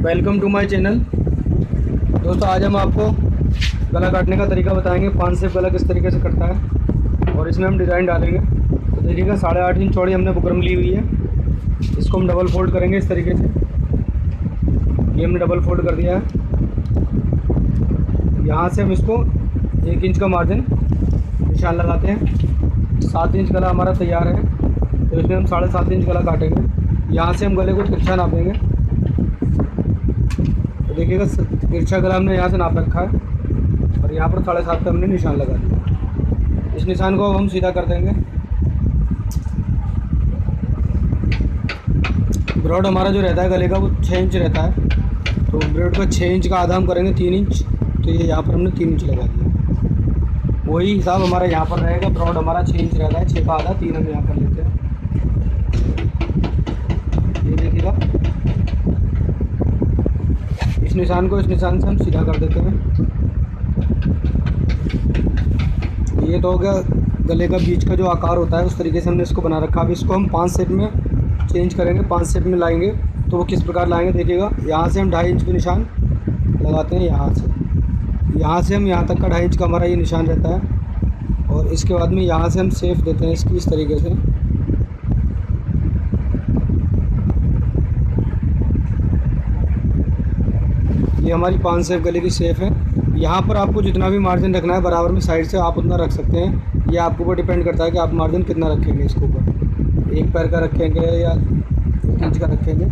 Welcome to my channel. दोस्तों आज हम आपको गला काटने का तरीका बताएंगे। 5 सेप गला किस तरीके से कटता है और इसमें हम डिज़ाइन डालेंगे। तो देखिएगा 8.5 इंच चौड़ी हमने बुकरम ली हुई है। इसको हम डबल फोल्ड करेंगे इस तरीके से। ये हमने डबल फोल्ड कर दिया है। यहाँ से हम इसको 1 इंच का मार्जिन निशान लगाते हैं। 7 इंच गला हमारा तैयार है, तो इसमें हम 7.5 इंच गला काटेंगे। यहाँ से हम गले को तिरछा नापेंगे। तो देखिएगा तिरछा गला हमने यहाँ से नाप रखा है और यहाँ पर 7.5 पे हमने निशान लगा दिया। इस निशान को अब हम सीधा कर देंगे। ब्रॉड हमारा जो रहता है गले का वो 6 इंच रहता है, तो ब्रॉड का 6 इंच का आधा हम करेंगे 3 इंच। तो ये यहाँ पर हमने 3 इंच लगा दिया। वही हिसाब हमारा यहाँ पर रहेगा। ब्रॉड हमारा 6 इंच रहता है, 6 का आधा 3 हम यहाँ कर लेते हैं। ये देखिएगा इस निशान को इस निशान से हम सीधा कर देते हैं। ये तो हो गया गले का बीच का जो आकार होता है, उस तरीके से हमने इसको बना रखा। अब इसको हम 5 सेप में चेंज करेंगे। 5 सेप में लाएंगे तो वो किस प्रकार लाएंगे देखिएगा। यहाँ से हम 2.5 इंच पे निशान लगाते हैं। यहाँ से हम यहाँ तक का 2.5 इंच का हमारा ये निशान रहता है। और इसके बाद में यहाँ से हम सेफ देते हैं इसकी इस तरीके से। ये हमारी 5 सेप गले की सेफ है। यहाँ पर आपको जितना भी मार्जिन रखना है बराबर में साइड से आप उतना रख सकते हैं। ये आपके ऊपर डिपेंड करता है कि आप मार्जिन कितना रखेंगे। इसके ऊपर 1 पैर का रखेंगे या 1 इंच का रखेंगे,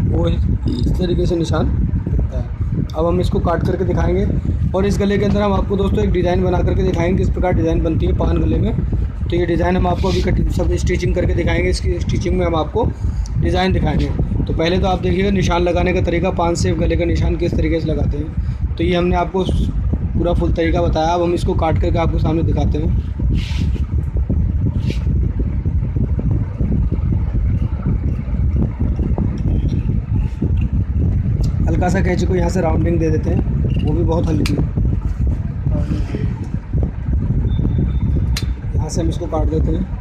वो इस तरीके से निशान दिखता है। अब हम इसको काट करके दिखाएंगे और इस गले के अंदर हम आपको दोस्तों एक डिज़ाइन बना करके दिखाएंगे किस प्रकार डिज़ाइन बनती है पान गले में। तो ये डिज़ाइन हम आपको अभी सब स्टिचिंग करके दिखाएंगे। इसकी स्टिचिंग में हम आपको डिज़ाइन दिखाएंगे। तो पहले तो आप देखिएगा निशान लगाने का तरीका, 5 सेप गले का निशान किस तरीके से लगाते हैं। तो ये हमने आपको पूरा फुल तरीका बताया। अब हम इसको काट करके आपको सामने दिखाते हैं। हल्का सा कैंची को यहाँ से राउंडिंग दे देते हैं, वो भी बहुत हल्की है। यहाँ से हम इसको काट देते हैं।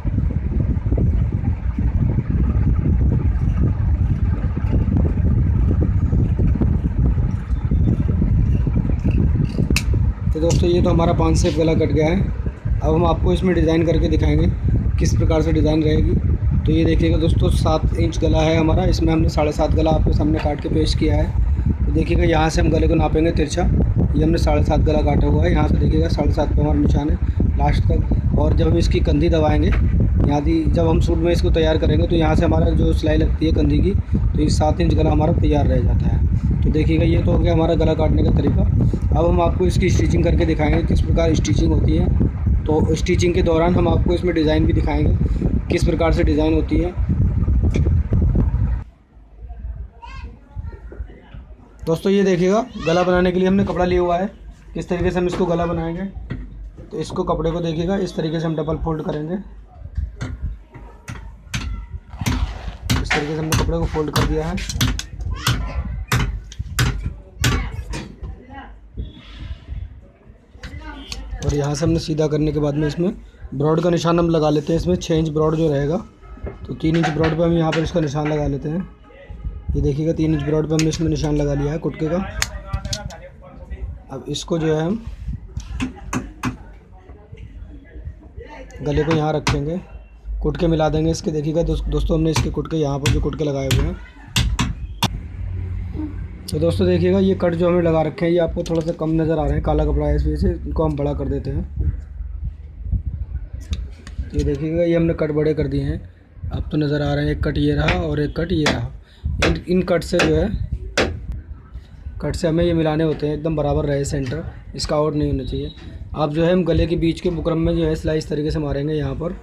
तो दोस्तों ये तो हमारा 5 सेप गला कट गया है। अब हम आपको इसमें डिज़ाइन करके दिखाएंगे किस प्रकार से डिज़ाइन रहेगी। तो ये देखिएगा दोस्तों 7 इंच गला है हमारा, इसमें हमने 7.5 गला आपके सामने काट के पेश किया है। तो देखिएगा यहाँ से हम गले को नापेंगे तिरछा। ये हमने 7.5 गला काटा हुआ है। यहाँ से देखिएगा 7.5 पे हमारा निशान है लास्ट तक। और जब हम इसकी कंधी दबाएँगे, यहाँ जब हम सूट में इसको तैयार करेंगे तो यहाँ से हमारा जो सिलाई लगती है कंधी की, तो ये 7 इंच गला हमारा तैयार रह जाता है। तो देखिएगा ये तो हो गया हमारा गला काटने का तरीका। अब हम आपको इसकी स्टिचिंग करके दिखाएंगे किस प्रकार स्टिचिंग होती है। तो स्टिचिंग के दौरान हम आपको इसमें डिज़ाइन भी दिखाएंगे किस प्रकार से डिज़ाइन होती है। दोस्तों ये देखिएगा गला बनाने के लिए हमने कपड़ा लिया हुआ है। किस तरीके से हम इसको गला बनाएंगे, तो इसको कपड़े को देखिएगा इस तरीके से हम डबल फोल्ड करेंगे। इस तरीके से हमने कपड़े को फोल्ड कर दिया है। और यहाँ से हमने सीधा करने के बाद में इसमें ब्रॉड का निशान हम लगा लेते हैं। इसमें 6 इंच ब्रॉड जो रहेगा, तो 3 इंच ब्रॉड पे हम यहाँ पर इसका निशान लगा लेते हैं। ये देखिएगा 3 इंच ब्रॉड पे हमने इसमें निशान लगा लिया है कुटके का। अब इसको जो है हम गले को यहाँ रखेंगे, कुटके मिला देंगे इसके। देखिएगा दोस्तों हमने इसके कुटके यहाँ पर जो कुटके लगाए हुए हैं। तो दोस्तों देखिएगा ये कट जो हमें लगा रखे हैं ये आपको थोड़ा सा कम नज़र आ रहे हैं, काला कपड़ा है, इस वजह से इनको हम बड़ा कर देते हैं। ये देखिएगा ये हमने कट बड़े कर दिए हैं। अब तो नज़र आ रहे हैं, एक कट ये रहा और एक कट ये रहा। इन कट से जो है कट से हमें ये मिलाने होते हैं एकदम बराबर रहे सेंटर, इसका आउट नहीं होना चाहिए। आप जो है हम गले के बीच के बुकरम में जो है सिलाई इस तरीके से मारेंगे यहाँ पर,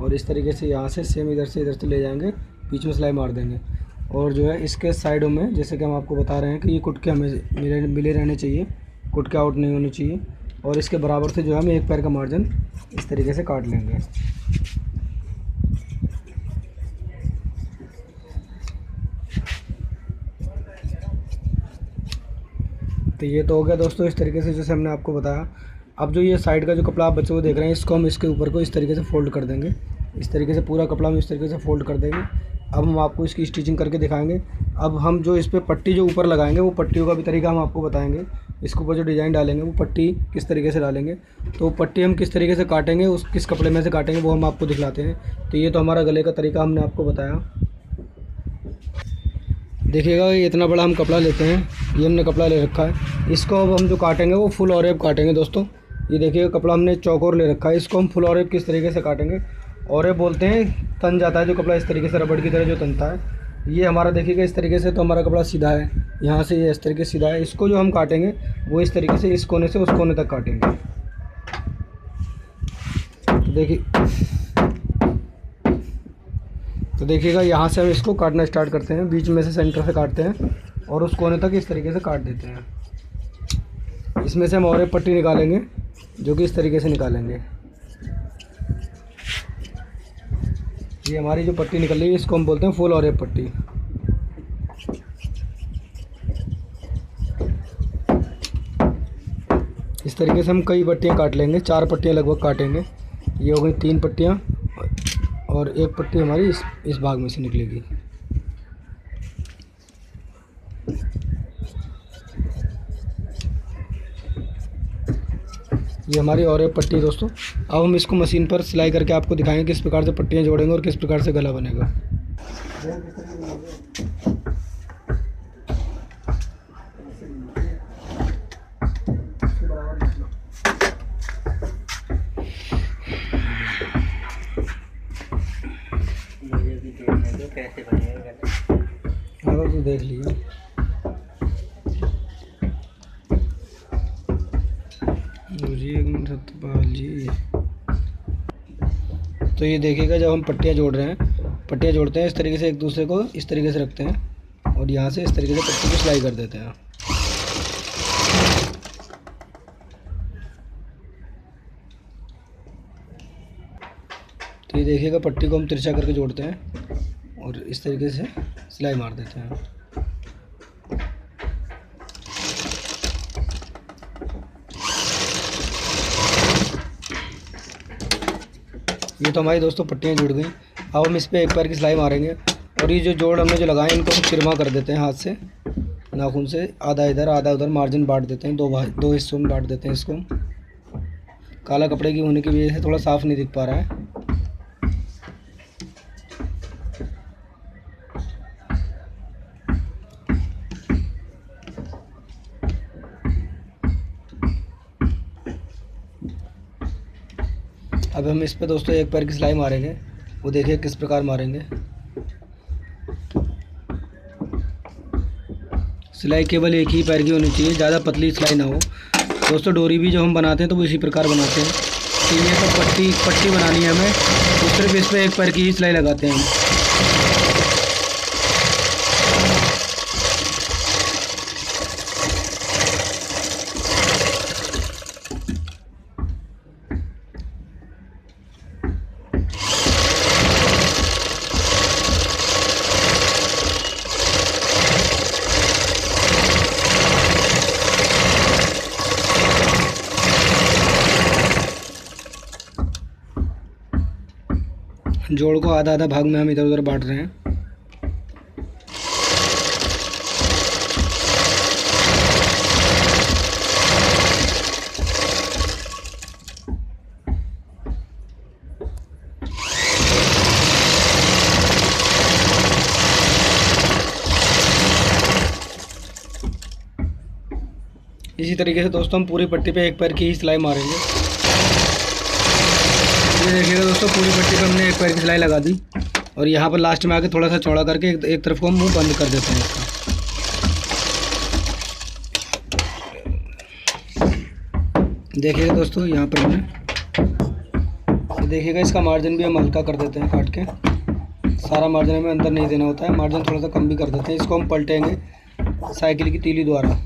और इस तरीके से यहाँ से सेम इधर से ले जाएंगे, बीच में सिलाई मार देंगे। और जो है इसके साइडों में जैसे कि हम आपको बता रहे हैं कि ये कुटके हमें मिले रहने चाहिए, कुटके आउट नहीं होने चाहिए। और इसके बराबर से जो है हम 1 पैर का मार्जिन इस तरीके से काट लेंगे। तो ये तो हो गया दोस्तों इस तरीके से जैसे हमने आपको बताया। अब जो ये साइड का जो कपड़ा आप बच्चे को देख रहे हैं, इसको हम इसके ऊपर को इस तरीके से फोल्ड कर देंगे। इस तरीके से पूरा कपड़ा हम इस तरीके से फोल्ड कर देंगे। अब हम आपको इसकी स्टिचिंग करके दिखाएंगे। अब हम जो इस पर पट्टी जो ऊपर लगाएंगे वो पट्टियों का भी तरीका हम आपको बताएंगे। इसके ऊपर जो डिज़ाइन डालेंगे वो पट्टी किस तरीके से डालेंगे, तो पट्टी हम किस तरीके से काटेंगे, उस किस कपड़े में से काटेंगे वो हम आपको दिखलाते हैं। तो ये तो हमारा गले का तरीका हमने आपको बताया। देखिएगा ये इतना बड़ा हम कपड़ा लेते हैं, ये हमने कपड़ा ले रखा है। इसको अब हम जो काटेंगे वो फुल ऑरेब काटेंगे दोस्तों। ये देखिएगा कपड़ा हमने चौकोर ले रखा है, इसको हम फुल ऑरेब किस तरीके से काटेंगे। ऑरेब बोलते हैं तन जाता है जो कपड़ा इस तरीके से रबड़ की तरह जो तनता है। ये हमारा देखिएगा इस तरीके से, तो हमारा कपड़ा सीधा है, यहाँ से ये इस तरीके से सीधा है। इसको जो हम काटेंगे वो इस तरीके से इस कोने से उस कोने तक काटेंगे। तो देखिएगा यहाँ से हम इसको काटना स्टार्ट करते हैं, बीच में से सेंटर से काटते हैं और उस कोने तक इस तरीके से काट देते हैं। इसमें से हम और एक पट्टी निकालेंगे जो कि इस तरीके से निकालेंगे। ये हमारी जो पट्टी निकल रही है इसको हम बोलते हैं फुल और एक पट्टी। इस तरीके से हम कई पट्टियाँ काट लेंगे, 4 पट्टियाँ लगभग काटेंगे। ये हो गई 3 पट्टियाँ और एक पट्टी हमारी इस भाग में से निकलेगी। ये हमारी और एक पट्टी दोस्तों। अब हम इसको मशीन पर सिलाई करके आपको दिखाएंगे किस प्रकार से पट्टियाँ जोड़ेंगे और किस प्रकार से गला बनेगा। कैसे बनेगा हाँ तो देख लीजिए। जी एक मिनट सत्यपाल जी। तो ये देखिएगा जब हम पट्टियाँ जोड़ रहे हैं, पट्टियाँ जोड़ते हैं इस तरीके से एक दूसरे को इस तरीके से रखते हैं और यहाँ से इस तरीके से पट्टी को सिलाई कर देते हैं। तो ये देखिएगा पट्टी को हम तिरछा करके जोड़ते हैं और इस तरीके से सिलाई मार देते हैं। ये तो हमारी दोस्तों पट्टियाँ जुड़ गई। अब हम इस पर एक पैर की सिलाई मारेंगे और ये जो जोड़ हमने जो लगाए इनको हम तिरमा कर देते हैं हाथ से, नाखून से, आधा इधर आधा उधर मार्जिन बांट देते हैं, दो हिस्सों में बांट देते हैं इसको। काला कपड़े की होने की वजह से थोड़ा साफ नहीं दिख पा रहा है। अब हम इस पे दोस्तों एक पैर की सिलाई मारेंगे, वो देखिए किस प्रकार मारेंगे। सिलाई केवल एक ही पैर की होनी चाहिए, ज़्यादा पतली सिलाई ना हो दोस्तों। डोरी भी जो हम बनाते हैं तो वो इसी प्रकार बनाते हैं। तो ये तो पट्टी बनानी है हमें, तो सिर्फ इस पर एक पैर की ही सिलाई लगाते हैं हम। जोड़ को आधा आधा भाग में हम इधर उधर बांट रहे हैं। इसी तरीके से दोस्तों हम पूरी पट्टी पे एक पैर की ही सिलाई मारेंगे। ये देखिएगा दोस्तों पूरी पट्टी पे हमने एक पैर की सिलाई लगा दी और यहाँ पर लास्ट में आके थोड़ा सा चौड़ा करके एक तरफ को हम मुंह बंद कर देते हैं इसका। देखिएगा दोस्तों यहाँ पर हमने देखिएगा इसका मार्जिन भी हम हल्का कर देते हैं काट के। सारा मार्जिन हमें अंदर नहीं देना होता है, मार्जिन थोड़ा सा कम भी कर देते हैं। इसको हम पलटेंगे साइकिल की तीली द्वारा।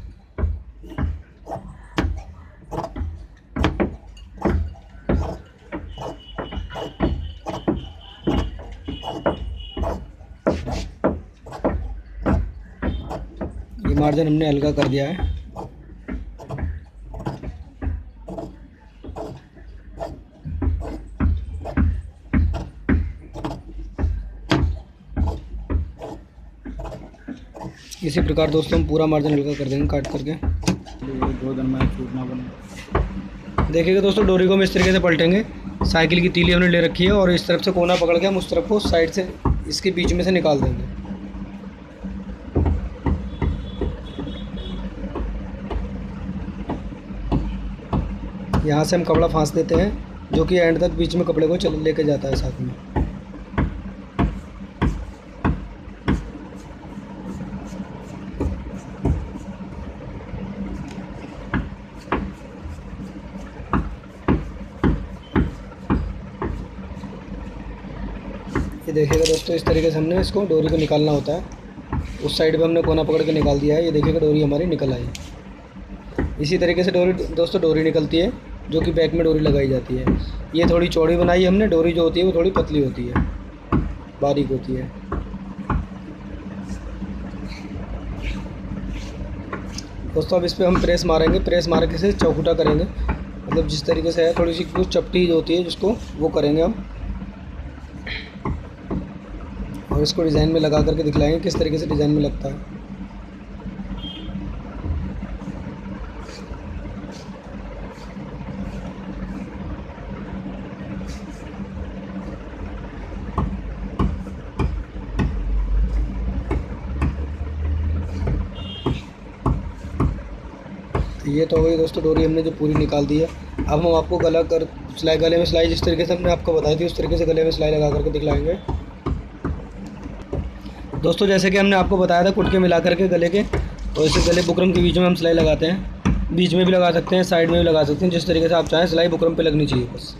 ये मार्जिन हमने हल्का कर दिया है। इसी प्रकार दोस्तों हम पूरा मार्जिन हल्का कर देंगे काट करके। 2 दिन में छूट ना बने। देखिएगा दोस्तों डोरी को हम इस तरीके से पलटेंगे। साइकिल की तीली हमने ले रखी है और इस तरफ से कोना पकड़ के हम उस तरफ को साइड से इसके बीच में से निकाल देंगे। यहाँ से हम कपड़ा फांस देते हैं जो कि एंड तक बीच में कपड़े को चल लेके जाता है साथ में। ये देखिएगा दोस्तों इस तरीके से हमने इसको डोरी को निकालना होता है। उस साइड पे हमने कोना पकड़ के निकाल दिया है। ये देखिएगा डोरी हमारी निकल आई। इसी तरीके से डोरी निकलती है जो कि बैक में डोरी लगाई जाती है। ये थोड़ी चौड़ी बनाई हमने। डोरी जो होती है वो थोड़ी पतली होती है, बारीक होती है। दोस्तों अब इस पर हम प्रेस मारेंगे। प्रेस मार के से चौकुटा करेंगे, मतलब जिस तरीके से है थोड़ी सी कुछ चपटी जो होती है जिसको वो करेंगे हम, और इसको डिज़ाइन में लगा करके दिखलाएंगे किस तरीके से डिज़ाइन में लगता है। तो ये तो हो गई दोस्तों डोरी हमने जो पूरी निकाल दी है। अब हम आपको गले में सिलाई जिस तरीके से हमने आपको बताई थी उस तरीके से गले में सिलाई लगा करके दिखलाएंगे। दोस्तों जैसे कि हमने आपको बताया था कुटके मिला करके गले के, तो इसे गले बुकरम के बीच में हम सिलाई लगाते हैं। बीच में भी लगा सकते हैं, साइड में भी लगा सकते हैं, जिस तरीके से आप चाहें। सिलाई बुकरम पे लगनी चाहिए बस।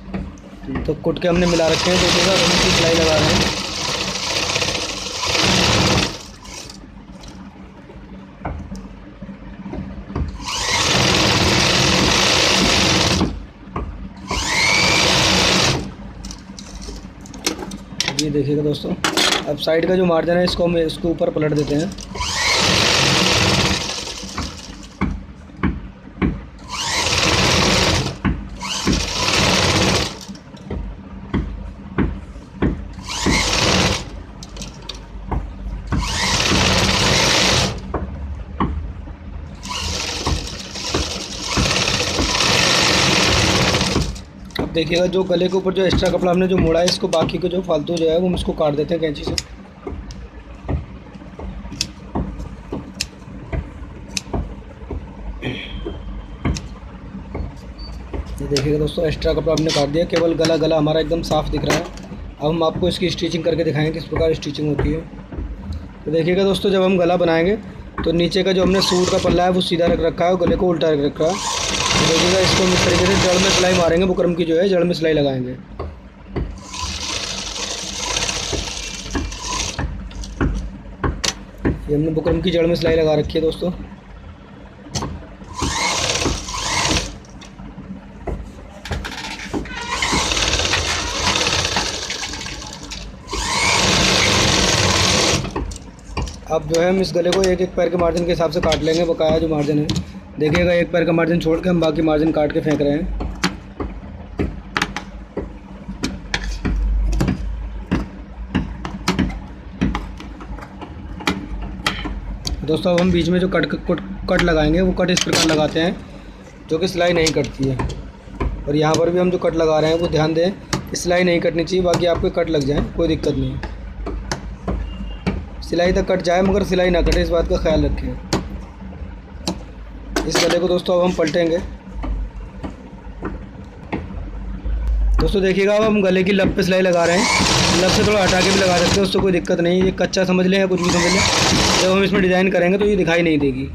तो कुटके हमने मिला रखे हैं, देखिएगा हम इसकी सिलाई लगा रहे हैं। ये देखिएगा दोस्तों अब साइड का जो मार्जिन है इसको हम इसके ऊपर पलट देते हैं। देखिएगा जो गले के ऊपर जो एक्स्ट्रा कपड़ा हमने जो मोड़ा है इसको, बाकी को जो फालतू जो है वो हम इसको काट देते हैं कैंची से। ये देखिएगा दोस्तों एक्स्ट्रा कपड़ा हमने काट दिया, केवल गला हमारा एकदम साफ़ दिख रहा है। अब हम आपको इसकी स्टिचिंग करके दिखाएंगे किस प्रकार स्टिचिंग होती है। तो देखिएगा दोस्तों जब हम गला बनाएंगे तो नीचे का जो हमने सूट का पल्ला है वो सीधा रख रखा है और गले को उल्टा रख रखा है। तो देखिएगा इसको हम इस तरीके से जड़ में सिलाई मारेंगे, बुकरम की जो है जड़ में सिलाई लगाएंगे। ये हमने बुकरम की जड़ में सिलाई लगा रखी है दोस्तों। अब जो है हम इस गले को एक एक पैर के मार्जिन के हिसाब से काट लेंगे। बकाया जो मार्जिन है देखिएगा, एक पैर का मार्जिन छोड़ के हम बाकी मार्जिन काट के फेंक रहे हैं। दोस्तों अब हम बीच में जो कट लगाएंगे वो कट इस प्रकार लगाते हैं जो कि सिलाई नहीं कटती है। और यहाँ पर भी हम जो कट लगा रहे हैं वो ध्यान दें कि सिलाई नहीं कटनी चाहिए, बाकी आपके कट लग जाए कोई दिक्कत नहीं है। सिलाई तक कट जाए मगर सिलाई ना कटे, इस बात का ख्याल रखें। इस गले को दोस्तों अब हम पलटेंगे। दोस्तों देखिएगा अब हम गले की लब पे सिलाई लगा रहे हैं। लब से थोड़ा हटा के भी लगा सकते हैं, उससे कोई दिक्कत नहीं है। ये कच्चा समझ लें या कुछ भी समझ लें, जब हम इसमें डिज़ाइन करेंगे तो ये दिखाई नहीं देगी।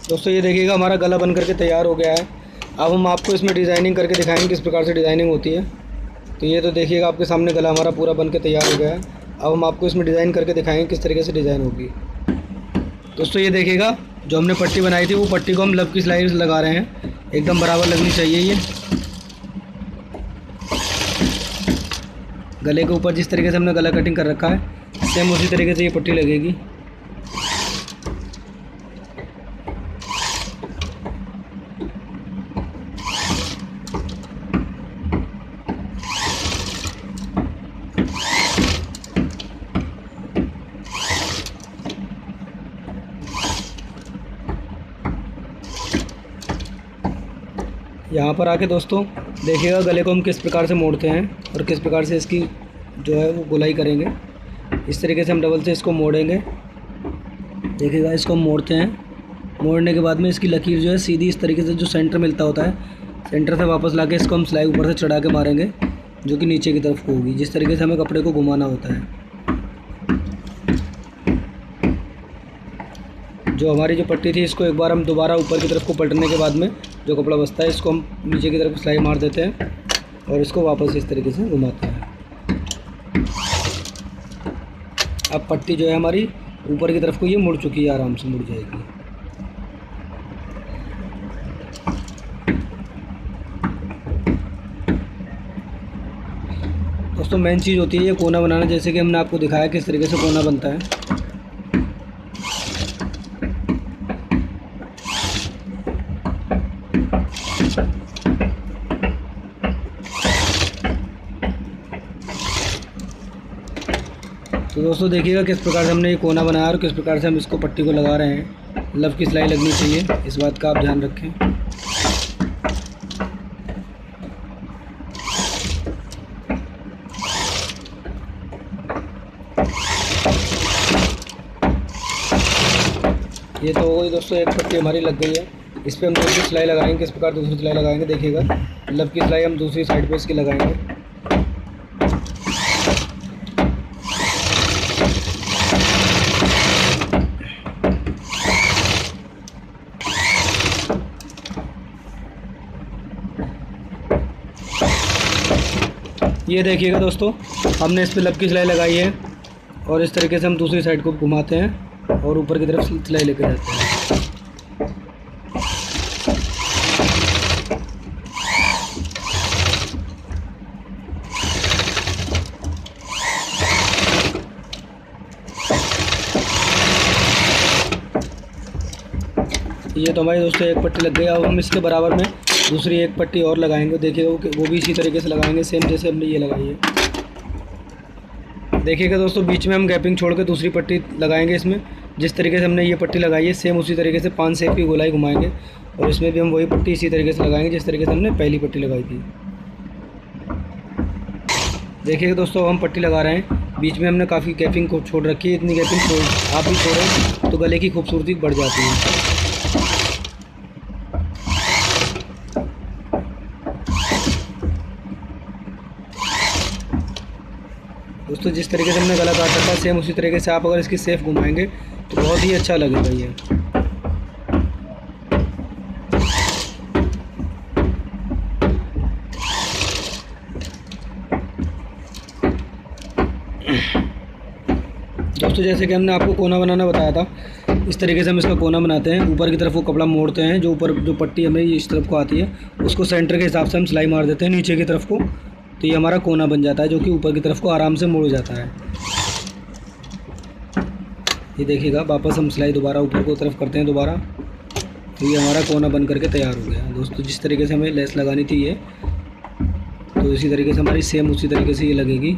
दोस्तों ये देखिएगा हमारा गला बन करके तैयार हो गया है। अब हम आपको इसमें डिज़ाइनिंग करके दिखाएंगे किस प्रकार से डिज़ाइनिंग होती है। तो ये तो देखिएगा आपके सामने गला हमारा पूरा बन के तैयार हो गया है। अब हम आपको इसमें डिज़ाइन करके दिखाएंगे किस तरीके से डिज़ाइन होगी। दोस्तों ये देखिएगा जो हमने पट्टी बनाई थी वो पट्टी को हम लब की सिलाई लगा रहे हैं, एकदम बराबर लगनी चाहिए ये। गले के ऊपर जिस तरीके से हमने गला कटिंग कर रखा है, सेम उसी तरीके से ये पट्टी लगेगी। यहाँ पर आके दोस्तों देखिएगा गले को हम किस प्रकार से मोड़ते हैं और किस प्रकार से इसकी जो है वो गोलाई करेंगे। इस तरीके से हम डबल से इसको मोड़ेंगे। देखिएगा इसको हम मोड़ते हैं। मोड़ने के बाद में इसकी लकीर जो है सीधी इस तरीके से जो सेंटर मिलता होता है, सेंटर से वापस लाके इसको हम सिलाई ऊपर से चढ़ा के मारेंगे, जो कि नीचे की तरफ को होगी। जिस तरीके से हमें कपड़े को घुमाना होता है। जो हमारी जो पट्टी थी इसको एक बार हम दोबारा ऊपर की तरफ को पलटने के बाद में जो कपड़ा बचता है इसको हम नीचे की तरफ सिलाई मार देते हैं और इसको वापस इस तरीके से घुमाते हैं। अब पट्टी जो है हमारी ऊपर की तरफ को ये मुड़ चुकी है, आराम से मुड़ जाएगी। दोस्तों मेन चीज़ होती है ये कोना बनाना, जैसे कि हमने आपको दिखाया किस तरीके से कोना बनता है। तो दोस्तों देखिएगा किस प्रकार से हमने ये कोना बनाया और किस प्रकार से हम इसको पट्टी को लगा रहे हैं। लव की सिलाई लगनी चाहिए, इस बात का आप ध्यान रखें। ये तो हो गई दोस्तों, एक पट्टी हमारी लग गई है। इस पर हम दूसरी सिलाई लगाएंगे। किस प्रकार दूसरी सिलाई लगाएंगे देखिएगा। लव की सिलाई हम दूसरी साइड पे इसकी लगाएंगे। ये देखिएगा दोस्तों, हमने इस पर लब की सिलाई लगाई है और इस तरीके से हम दूसरी साइड को घुमाते हैं और ऊपर की तरफ सिलाई लेकर जाते हैं। ये तो हमारी दोस्तों एक पट्टी लग गई। अब हम इसके बराबर में दूसरी एक पट्टी और लगाएंगे। देखिएगा वो भी इसी तरीके से लगाएंगे, सेम जैसे हमने ये लगाई है। देखिएगा दोस्तों, बीच में हम गैपिंग छोड़ के दूसरी पट्टी लगाएंगे। इसमें जिस तरीके से हमने ये पट्टी लगाई है सेम उसी तरीके से 5 शेप की गोलाई घुमाएंगे और इसमें भी हम वही पट्टी इसी तरीके से लगाएंगे जिस तरीके से हमने पहली पट्टी लगाई थी। देखिएगा दोस्तों, हम पट्टी लगा रहे हैं। बीच में हमने काफ़ी गैपिंग को छोड़ रखी है। इतनी गैपिंग आप भी छोड़ें तो गले की खूबसूरती बढ़ जाती है। दोस्तों जिस तरीके से हमने गला काट रखा है सेम उसी तरीके से आप अगर इसकी सेफ घुमाएंगे तो बहुत ही अच्छा लगेगा ये। दोस्तों जैसे कि हमने आपको कोना बनाना बताया था, इस तरीके से हम इसका कोना बनाते हैं। ऊपर की तरफ वो कपड़ा मोड़ते हैं, जो ऊपर जो पट्टी हमें इस तरफ को आती है उसको सेंटर के हिसाब से हम सिलाई मार देते हैं नीचे की तरफ को, तो ये हमारा कोना बन जाता है जो कि ऊपर की तरफ को आराम से मुड़ जाता है। ये देखिएगा, वापस हम सिलाई दोबारा ऊपर की तरफ करते हैं दोबारा, तो ये हमारा कोना बन करके तैयार हो गया। दोस्तों जिस तरीके से हमें लेस लगानी थी ये, तो इसी तरीके से हमारी सेम उसी तरीके से ये लगेगी।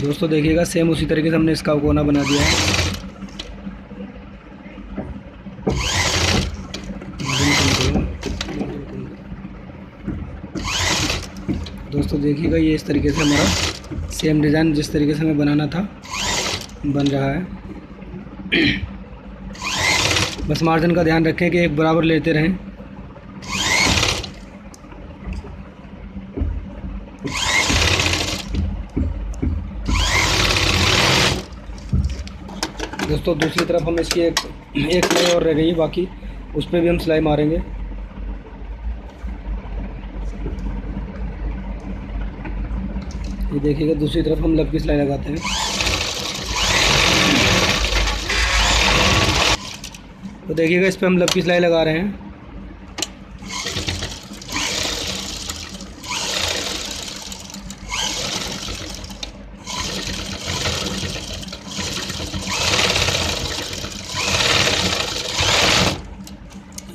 दोस्तों देखिएगा, सेम उसी तरीके से हमने इसका कोना बना दिया है। दोस्तों देखिएगा, ये इस तरीके से हमारा सेम डिज़ाइन जिस तरीके से हमें बनाना था बन रहा है। बस मार्जिन का ध्यान रखें कि एक बराबर लेते रहें। दोस्तों दूसरी तरफ हम इसकी एक सिलाई और रह गई, बाकी उस पर भी हम सिलाई मारेंगे। ये देखिएगा, दूसरी तरफ हम लब की सिलाई लगाते हैं। तो देखिएगा, इस पर हम लब की सिलाई लगा रहे हैं।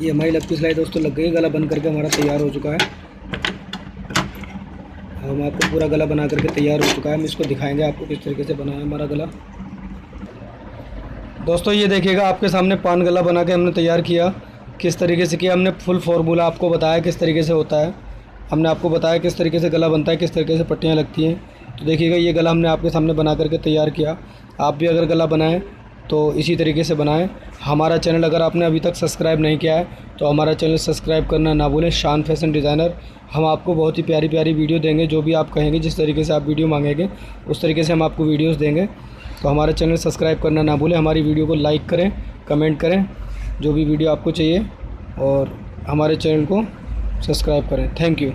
ये हमारी लगती सिलाई दोस्तों लग गई, गला बन करके हमारा तैयार हो चुका है। हम आपको पूरा गला बना करके तैयार हो चुका है। हम इसको दिखाएंगे आपको किस तरीके से बना है हमारा गला। दोस्तों ये देखिएगा आपके सामने पान गला बना के हमने तैयार किया। किस तरीके से किया हमने, फुल फार्मूला आपको बताया किस तरीके से होता है। हमने आपको बताया किस तरीके से गला बनता है, किस तरीके से पट्टियाँ लगती हैं। तो देखिएगा ये गला हमने आपके सामने बना करके तैयार किया। आप भी अगर गला बनाएं तो इसी तरीके से बनाएं। हमारा चैनल अगर आपने अभी तक सब्सक्राइब नहीं किया है तो हमारा चैनल सब्सक्राइब करना ना भूलें, शान फैशन डिज़ाइनर। हम आपको बहुत ही प्यारी प्यारी वीडियो देंगे, जो भी आप कहेंगे, जिस तरीके से आप वीडियो मांगेंगे उस तरीके से हम आपको वीडियोस देंगे। तो हमारा चैनल सब्सक्राइब करना ना भूलें, हमारी वीडियो को लाइक करें, कमेंट करें जो भी वीडियो आपको चाहिए, और हमारे चैनल को सब्सक्राइब करें। Thank you.